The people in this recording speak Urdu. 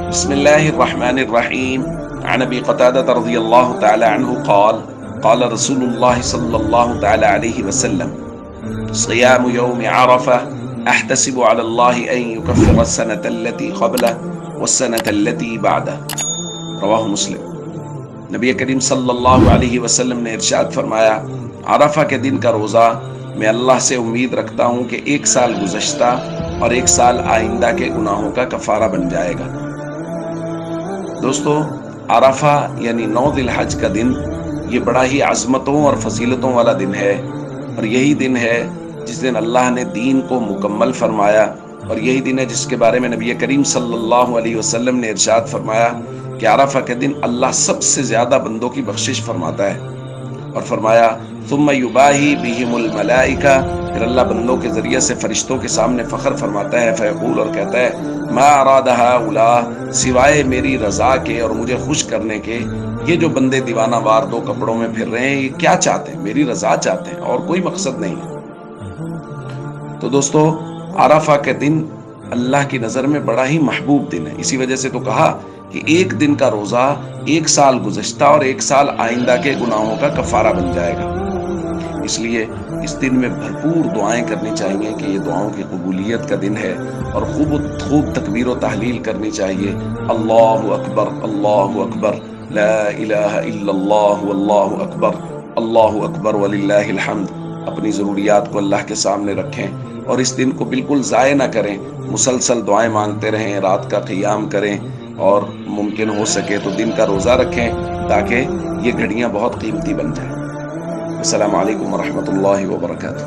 بسم الله الرحمن الرحيم. عن ابي قتادة رضي الله تعالى عنه قال قال رسول الله صلى الله تعالى عليه وسلم: صيام يوم عرفة احتسب على الله ان يكفر السنة التي قبله والسنة التي بعده. رواہ مسلم۔ نبی کریم صلی اللہ علیہ وسلم نے ارشاد فرمایا، عرفہ کے دن کا روزہ میں اللہ سے امید رکھتا ہوں کہ ایک سال گزشتہ اور ایک سال آئندہ کے گناہوں کا کفارہ بن جائے گا۔ دوستو، عرفہ یعنی 9 ذی الحج کا دن یہ بڑا ہی عظمتوں اور فضیلتوں والا دن ہے، اور یہی دن ہے جس دن اللہ نے دین کو مکمل فرمایا، اور یہی دن ہے جس کے بارے میں نبی کریم صلی اللہ علیہ وسلم نے ارشاد فرمایا کہ عرفہ کے دن اللہ سب سے زیادہ بندوں کی بخشش فرماتا ہے، اور فرمایا ثم یباہی بہم الملائکہ، پھر اللہ بندوں کے ذریعے سے فرشتوں کے سامنے فخر فرماتا ہے، فیقول، اور کہتا ہے، ما اراد ہؤلاء، سوائے میری رضا کے اور مجھے خوش کرنے کے، یہ جو بندے دیوانہ وار 2 کپڑوں میں پھر رہے ہیں، یہ کیا چاہتے ہیں؟ میری رضا چاہتے ہیں، اور کوئی مقصد نہیں ہے۔ تو دوستو، عرفہ کے دن اللہ کی نظر میں بڑا ہی محبوب دن ہے، اسی وجہ سے تو کہا کہ ایک دن کا روزہ ایک سال گزشتہ اور ایک سال آئندہ کے گناہوں کا کفارہ بن جائے گا۔ اس لیے اس دن میں بھرپور دعائیں کرنی چاہیے کہ یہ دعاؤں کی قبولیت کا دن ہے، اور خوب تکبیر و تحلیل کرنی چاہیے، اللہ اکبر اللہ اکبر، لا الہ الا اللہ واللہ اکبر، اللہ اکبر وللہ الحمد۔ اپنی ضروریات کو اللہ کے سامنے رکھیں اور اس دن کو بالکل ضائع نہ کریں، مسلسل دعائیں مانگتے رہیں، رات کا قیام کریں، اور ممکن ہو سکے تو دن کا روزہ رکھیں تاکہ یہ گھڑیاں بہت قیمتی بن جائیں۔ السلام علیکم ورحمۃ اللہ وبرکاتہ۔